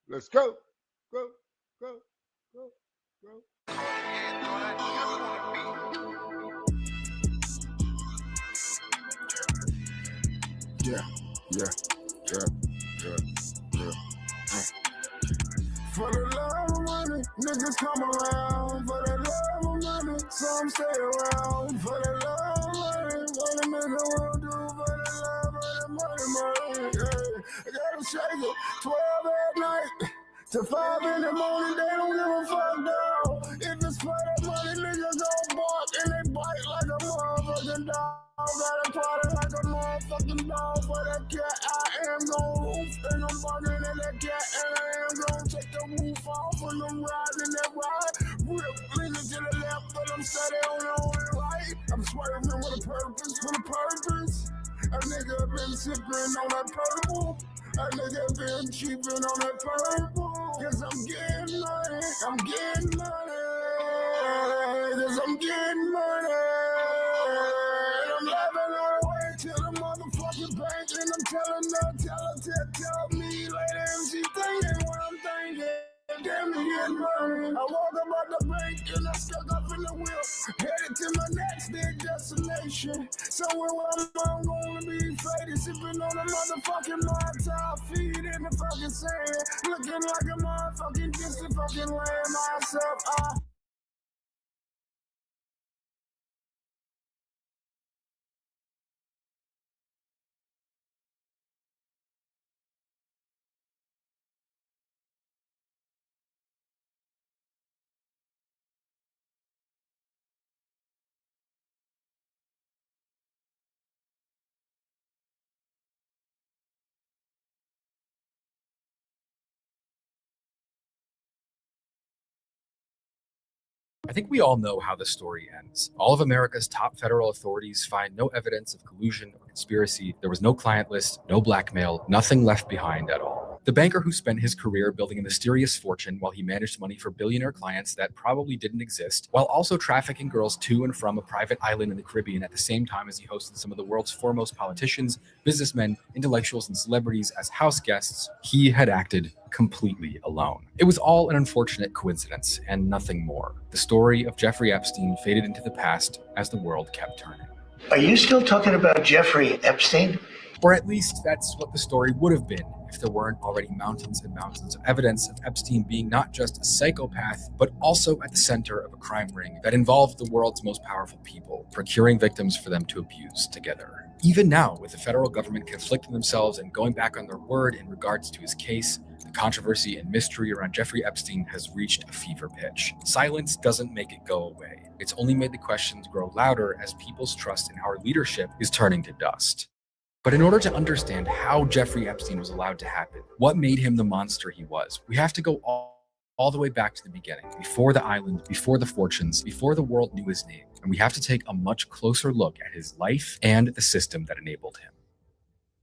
Let's go, go, go, go, go. Yeah, yeah, yeah, yeah, yeah. For the love of money, niggas come around. For the love of money, some stay around. For the love of money, what a nigga will do. For the love of the money, yeah. I gotta shake it 12 at night to 5 in the morning. They don't give a fuck now. If it's for the money, niggas gon' bark and they bite like a motherfucking dog. Gotta party like a motherfucking dog. For that cat, I am gon' roof. And I'm barking at that cat, and I am gon' take the roof off. And I'm riding that ride. Rip, leaning to the left, but I'm steady on the only right. I'm swerving with a purpose, A nigga been sipping on that purple. A nigga been cheaping on that purple. Cause I'm getting money. Cause I'm getting money. And I'm laughing all the way to the motherfucking bank. And I'm telling her, tell me later. And she thinking what I'm thinking. Damn me getting money. I walk about the bank and I stuck up in the wheel. Headed to my next big destination. Somewhere where I'm gonna be faded. Sipping on a motherfucking Molotov. Feet in the fucking sand. Looking like a motherfucking distant fucking land myself. I think we all know how the story ends. All of America's top federal authorities find no evidence of collusion or conspiracy. There was no client list, no blackmail, nothing left behind at all. The banker who spent his career building a mysterious fortune while he managed money for billionaire clients that probably didn't exist, while also trafficking girls to and from a private island in the Caribbean at the same time as he hosted some of the world's foremost politicians, businessmen, intellectuals, and celebrities as house guests, he had acted completely alone. It was all an unfortunate coincidence and nothing more. The story of Jeffrey Epstein faded into the past as the world kept turning. Are you still talking about Jeffrey Epstein? Or at least that's what the story would have been if there weren't already mountains and mountains of evidence of Epstein being not just a psychopath, but also at the center of a crime ring that involved the world's most powerful people, procuring victims for them to abuse together. Even now, with the federal government conflicting themselves and going back on their word in regards to his case, the controversy and mystery around Jeffrey Epstein has reached a fever pitch. Silence doesn't make it go away. It's only made the questions grow louder as people's trust in our leadership is turning to dust. But in order to understand how Jeffrey Epstein was allowed to happen, what made him the monster he was, we have to go all the way back to the beginning, before the island, before the fortunes, before the world knew his name. And we have to take a much closer look at his life and the system that enabled him.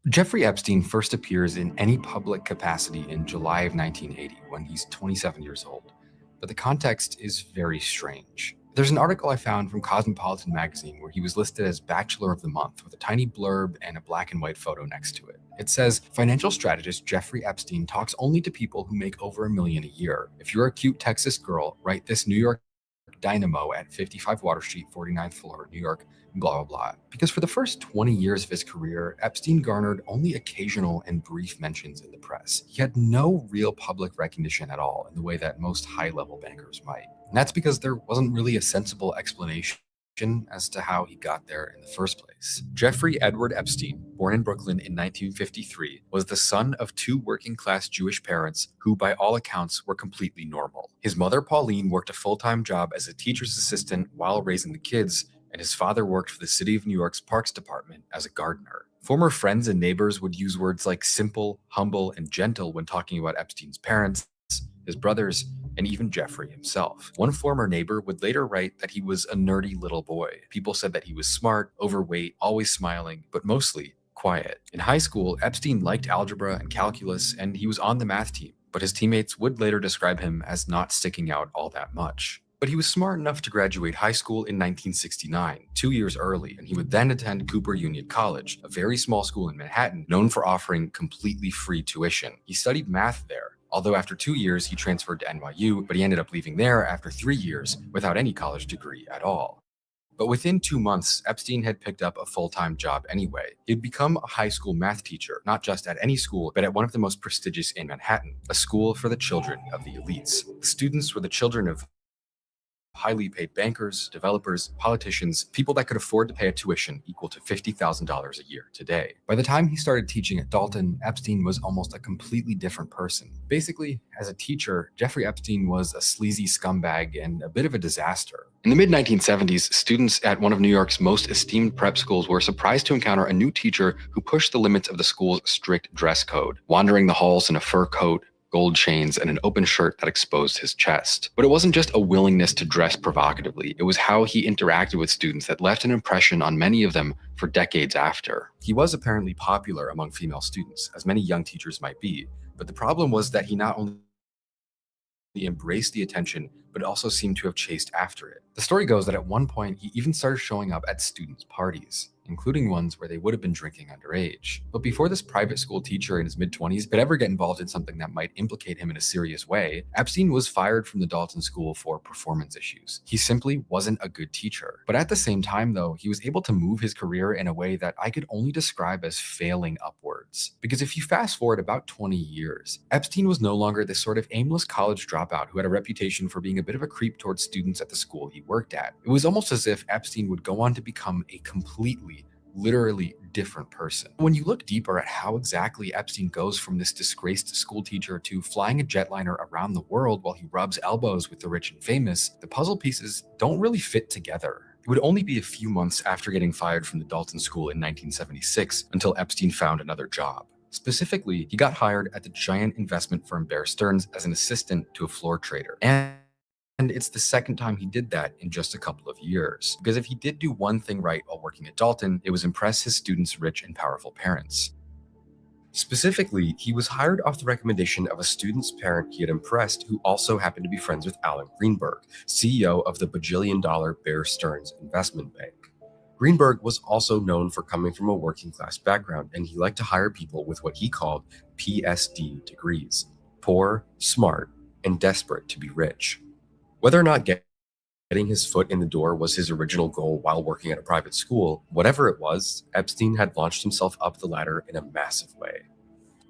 Jeffrey Epstein first appears in any public capacity in July of 1980 when he's 27 years old. But the context is very strange. There's an article I found from Cosmopolitan magazine where he was listed as Bachelor of the Month with a tiny blurb and a black and white photo next to it. It says, financial strategist Jeffrey Epstein talks only to people who make over $1 million a year. If you're a cute Texas girl, write this New York Dynamo at 55 Water Street, 49th floor, New York, blah, blah, blah. Because for the first 20 years of his career, Epstein garnered only occasional and brief mentions in the press. He had no real public recognition at all in the way that most high-level bankers might. And that's because there wasn't really a sensible explanation as to how he got there in the first place. Jeffrey Edward Epstein, born in Brooklyn in 1953, was the son of two working-class Jewish parents who, by all accounts, were completely normal. His mother, Pauline, worked a full-time job as a teacher's assistant while raising the kids, and his father worked for the City of New York's Parks Department as a gardener. Former friends and neighbors would use words like simple, humble, and gentle when talking about Epstein's parents, his brothers, and even Jeffrey himself. One former neighbor would later write that he was a nerdy little boy. People said that he was smart, overweight, always smiling, but mostly quiet. In high school, Epstein liked algebra and calculus, and he was on the math team, but his teammates would later describe him as not sticking out all that much. But he was smart enough to graduate high school in 1969, 2 years early, and he would then attend Cooper Union College, a very small school in Manhattan, known for offering completely free tuition. He studied math there, although after 2 years he transferred to NYU, but he ended up leaving there after 3 years without any college degree at all. But within 2 months, Epstein had picked up a full-time job anyway. He'd become a high school math teacher, not just at any school, but at one of the most prestigious in Manhattan, a school for the children of the elites. The students were the children of highly paid bankers, developers, politicians, people that could afford to pay a tuition equal to $50,000 a year today. By the time he started teaching at Dalton, Epstein was almost a completely different person. Basically, as a teacher, Jeffrey Epstein was a sleazy scumbag and a bit of a disaster. In the mid-1970s, students at one of New York's most esteemed prep schools were surprised to encounter a new teacher who pushed the limits of the school's strict dress code, wandering the halls in a fur coat, gold chains, and an open shirt that exposed his chest. But it wasn't just a willingness to dress provocatively, it was how he interacted with students that left an impression on many of them for decades after. He was apparently popular among female students, as many young teachers might be, but the problem was that he not only embraced the attention, but also seemed to have chased after it. The story goes that at one point, he even started showing up at students' parties, including ones where they would have been drinking underage. But before this private school teacher in his mid-20s could ever get involved in something that might implicate him in a serious way, Epstein was fired from the Dalton School for performance issues. He simply wasn't a good teacher. But at the same time, though, he was able to move his career in a way that I could only describe as failing upwards. Because if you fast forward about 20 years, Epstein was no longer this sort of aimless college dropout who had a reputation for being a bit of a creep towards students at the school he worked at. It was almost as if Epstein would go on to become a completely, literally different person. When you look deeper at how exactly Epstein goes from this disgraced school teacher to flying a jetliner around the world while he rubs elbows with the rich and famous, the puzzle pieces don't really fit together. It would only be a few months after getting fired from the Dalton School in 1976 until Epstein found another job. Specifically, he got hired at the giant investment firm Bear Stearns as an assistant to a floor trader. And it's the second time he did that in just a couple of years. Because if he did do one thing right while working at Dalton, it was impress his students' rich and powerful parents. Specifically, he was hired off the recommendation of a student's parent he had impressed who also happened to be friends with Alan Greenberg, CEO of the bajillion-dollar Bear Stearns investment bank. Greenberg was also known for coming from a working-class background, and he liked to hire people with what he called PSD degrees: poor, smart, and desperate to be rich. Whether or not getting his foot in the door was his original goal while working at a private school, whatever it was, Epstein had launched himself up the ladder in a massive way.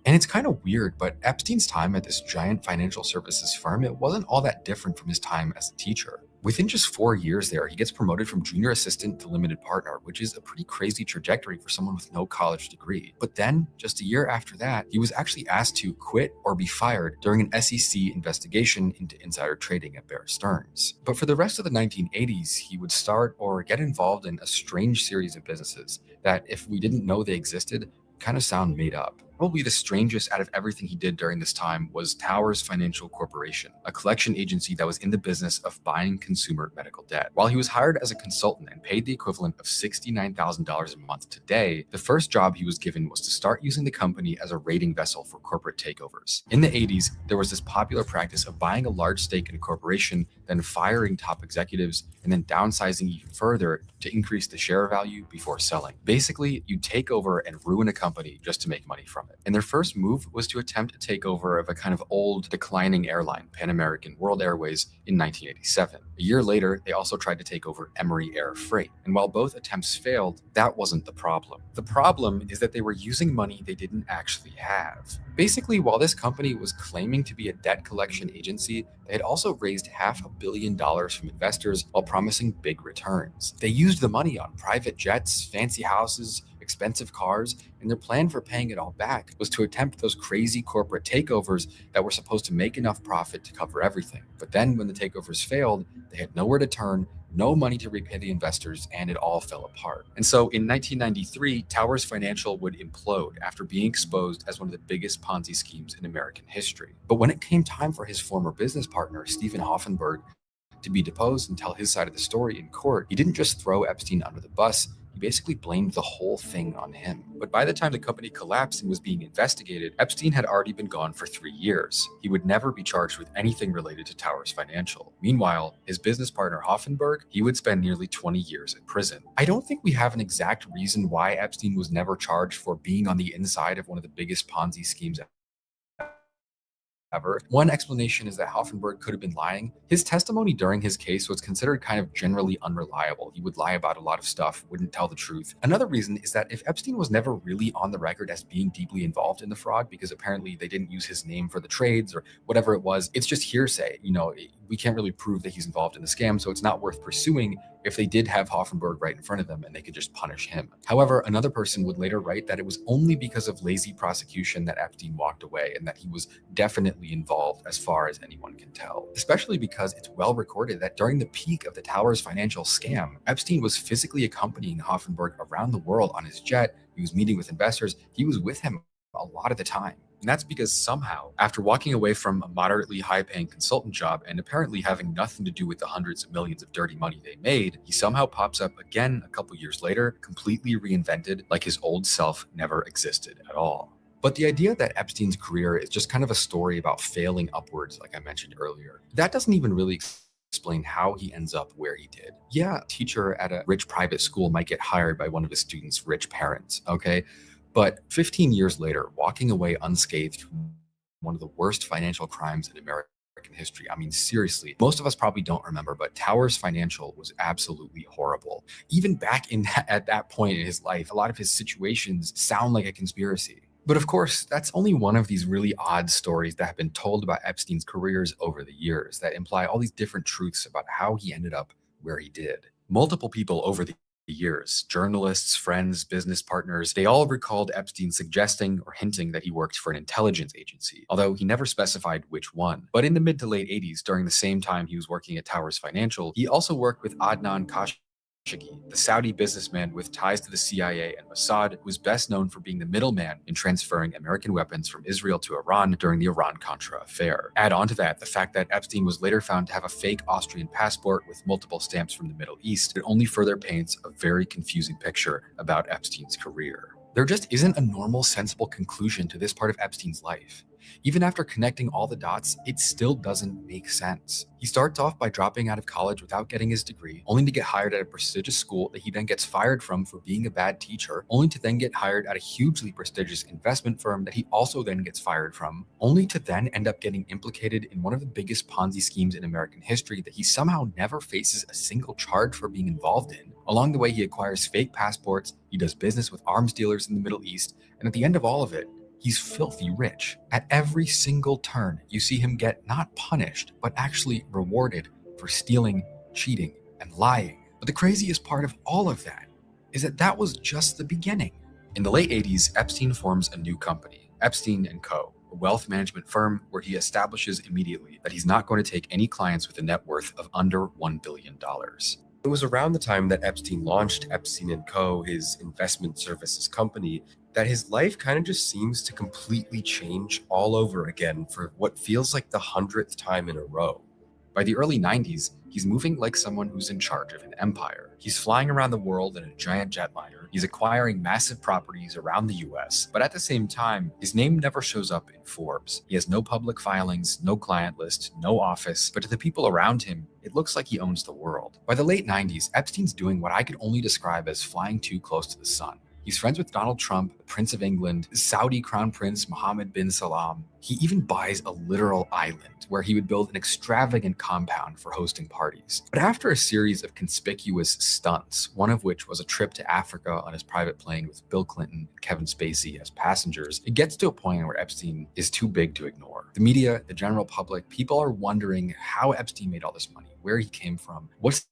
And it's kind of weird, but Epstein's time at this giant financial services firm, it wasn't all that different from his time as a teacher. Within just 4 years there, he gets promoted from junior assistant to limited partner, which is a pretty crazy trajectory for someone with no college degree. But then, just a year after that, he was actually asked to quit or be fired during an SEC investigation into insider trading at Bear Stearns. But for the rest of the 1980s, he would start or get involved in a strange series of businesses that, if we didn't know they existed, kind of sound made up. Probably the strangest out of everything he did during this time was Towers Financial Corporation, a collection agency that was in the business of buying consumer medical debt. While he was hired as a consultant and paid the equivalent of $69,000 a month today, the first job he was given was to start using the company as a raiding vessel for corporate takeovers. In the 80s, there was this popular practice of buying a large stake in a corporation, then firing top executives, and then downsizing even further to increase the share value before selling. Basically, you take over and ruin a company just to make money from it. And their first move was to attempt a takeover of a kind of old, declining airline, Pan American World Airways, in 1987. A year later, they also tried to take over Emory Air Freight. And while both attempts failed, that wasn't the problem. The problem is that they were using money they didn't actually have. Basically, while this company was claiming to be a debt collection agency, they had also raised $500 million from investors while promising big returns. They used the money on private jets, fancy houses, expensive cars, and their plan for paying it all back was to attempt those crazy corporate takeovers that were supposed to make enough profit to cover everything. But then when the takeovers failed, they had nowhere to turn, no money to repay the investors, and it all fell apart. And so in 1993, Towers Financial would implode after being exposed as one of the biggest Ponzi schemes in American history. But when it came time for his former business partner, Stephen Hoffenberg, to be deposed and tell his side of the story in court, he didn't just throw Epstein under the bus. He basically blamed the whole thing on him. But by the time the company collapsed and was being investigated, Epstein had already been gone for 3 years. He would never be charged with anything related to Towers Financial. Meanwhile, his business partner Hoffenberg, he would spend nearly 20 years in prison. I don't think we have an exact reason why Epstein was never charged for being on the inside of one of the biggest Ponzi schemes ever. One explanation is that Hoffenberg could have been lying. His testimony during his case was considered kind of generally unreliable. He would lie about a lot of stuff, wouldn't tell the truth. Another reason is that if Epstein was never really on the record as being deeply involved in the fraud, because apparently they didn't use his name for the trades or whatever it was, it's just hearsay. We can't really prove that he's involved in the scam, so it's not worth pursuing if they did have Hoffenberg right in front of them and they could just punish him. However, another person would later write that it was only because of lazy prosecution that Epstein walked away and that he was definitely involved as far as anyone can tell. Especially because it's well recorded that during the peak of the Towers Financial scam, Epstein was physically accompanying Hoffenberg around the world on his jet. He was meeting with investors. He was with him a lot of the time. And that's because somehow, after walking away from a moderately high-paying consultant job and apparently having nothing to do with the hundreds of millions of dirty money they made, he somehow pops up again a couple years later, completely reinvented, like his old self never existed at all. But the idea that Epstein's career is just kind of a story about failing upwards, like I mentioned earlier, that doesn't even really explain how he ends up where he did. Yeah, a teacher at a rich private school might get hired by one of his students' rich parents, okay? But 15 years later, walking away unscathed from one of the worst financial crimes in American history. I mean, seriously, most of us probably don't remember, but Towers Financial was absolutely horrible. Even back at that point in his life, a lot of his situations sound like a conspiracy. But of course, that's only one of these really odd stories that have been told about Epstein's careers over the years that imply all these different truths about how he ended up where he did. Multiple people over the years, journalists, friends, business partners, they all recalled Epstein suggesting or hinting that he worked for an intelligence agency, although he never specified which one. But in the mid to late 80s, during the same time he was working at Towers Financial, he also worked with Adnan Khashoggi, the Saudi businessman with ties to the CIA and Mossad, who was best known for being the middleman in transferring American weapons from Israel to Iran during the Iran-Contra affair. Add on to that the fact that Epstein was later found to have a fake Austrian passport with multiple stamps from the Middle East. It only further paints a very confusing picture about Epstein's career. There just isn't a normal, sensible conclusion to this part of Epstein's life. Even after connecting all the dots, it still doesn't make sense. He starts off by dropping out of college without getting his degree, only to get hired at a prestigious school that he then gets fired from for being a bad teacher, only to then get hired at a hugely prestigious investment firm that he also then gets fired from, only to then end up getting implicated in one of the biggest Ponzi schemes in American history that he somehow never faces a single charge for being involved in. Along the way, he acquires fake passports, he does business with arms dealers in the Middle East, and at the end of all of it, he's filthy rich. At every single turn, you see him get not punished, but actually rewarded for stealing, cheating, and lying. But the craziest part of all of that is that that was just the beginning. In the late 80s, Epstein forms a new company, Epstein & Co., a wealth management firm where he establishes immediately that he's not going to take any clients with a net worth of under $1 billion. It was around the time that Epstein launched Epstein & Co., his investment services company, that his life kind of just seems to completely change all over again for what feels like the 100th time in a row. By the early 90s, he's moving like someone who's in charge of an empire. He's flying around the world in a giant jetliner. He's acquiring massive properties around the US, but at the same time, his name never shows up in Forbes. He has no public filings, no client list, no office, but to the people around him, it looks like he owns the world. By the late 90s, Epstein's doing what I could only describe as flying too close to the sun. He's friends with Donald Trump, the Prince of England, Saudi Crown Prince Mohammed bin Salman. He even buys a literal island where he would build an extravagant compound for hosting parties. But after a series of conspicuous stunts, one of which was a trip to Africa on his private plane with Bill Clinton and Kevin Spacey as passengers, it gets to a point where Epstein is too big to ignore. The media, the general public, people are wondering how Epstein made all this money, where he came from, what's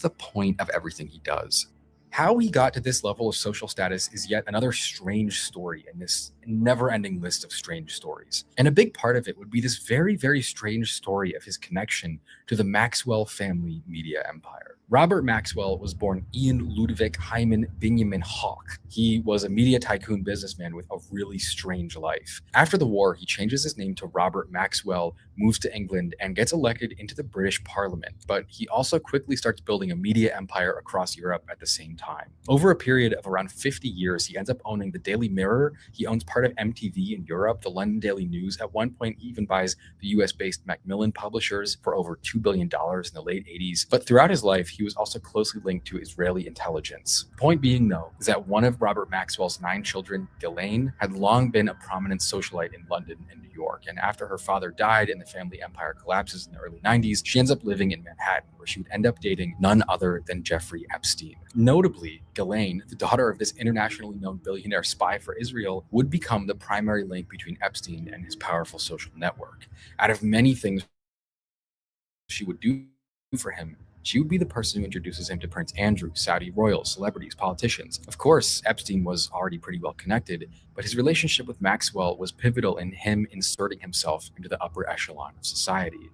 the point of everything he does. How he got to this level of social status is yet another strange story in this never-ending list of strange stories. And a big part of it would be this very, very strange story of his connection to the Maxwell family media empire. Robert Maxwell was born Ian Ludwig Hyman Benjamin Hawk. He was a media tycoon businessman with a really strange life. After the war, he changes his name to Robert Maxwell, moves to England, and gets elected into the British Parliament. But he also quickly starts building a media empire across Europe at the same time. Over a period of around 50 years, he ends up owning the Daily Mirror. He owns part of MTV in Europe, the London Daily News. At one point, he even buys the US-based Macmillan Publishers for over $2 billion in the late 80s. But throughout his life, he was also closely linked to Israeli intelligence. Point being, though, is that one of Robert Maxwell's 9 children, Ghislaine, had long been a prominent socialite in London and New York. And after her father died and the family empire collapses in the early 90s, she ends up living in Manhattan, where she would end up dating none other than Jeffrey Epstein. Notably, Ghislaine, the daughter of this internationally known billionaire spy for Israel, would become the primary link between Epstein and his powerful social network. Out of many things she would do for him, she would be the person who introduces him to Prince Andrew, Saudi royals, celebrities, politicians. Of course, Epstein was already pretty well connected, but his relationship with Maxwell was pivotal in him inserting himself into the upper echelon of society.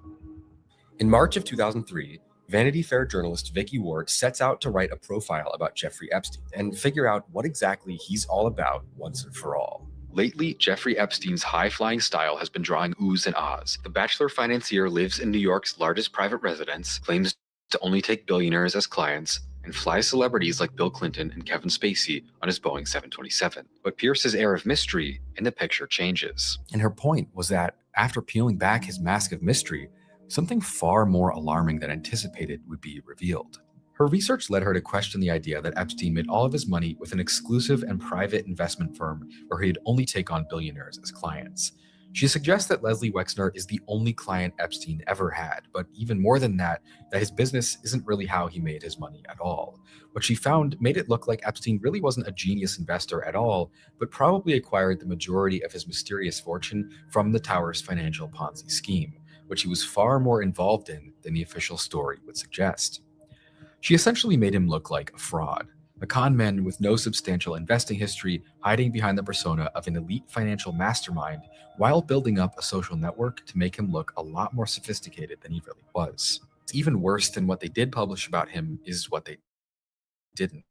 In March of 2003, Vanity Fair journalist Vicky Ward sets out to write a profile about Jeffrey Epstein and figure out what exactly he's all about once and for all. Lately, Jeffrey Epstein's high-flying style has been drawing oohs and ahs. The bachelor financier lives in New York's largest private residence, claims to only take billionaires as clients, and flies celebrities like Bill Clinton and Kevin Spacey on his Boeing 727. But Pierce's air of mystery in the picture changes. And her point was that after peeling back his mask of mystery, something far more alarming than anticipated would be revealed. Her research led her to question the idea that Epstein made all of his money with an exclusive and private investment firm where he'd only take on billionaires as clients. She suggests that Leslie Wexner is the only client Epstein ever had, but even more than that his business isn't really how he made his money at all. What she found made it look like Epstein really wasn't a genius investor at all, but probably acquired the majority of his mysterious fortune from the Tower's financial Ponzi scheme, which he was far more involved in than the official story would suggest. She essentially made him look like a fraud, a con man with no substantial investing history, hiding behind the persona of an elite financial mastermind while building up a social network to make him look a lot more sophisticated than he really was. It's even worse than what they did publish about him is what they didn't.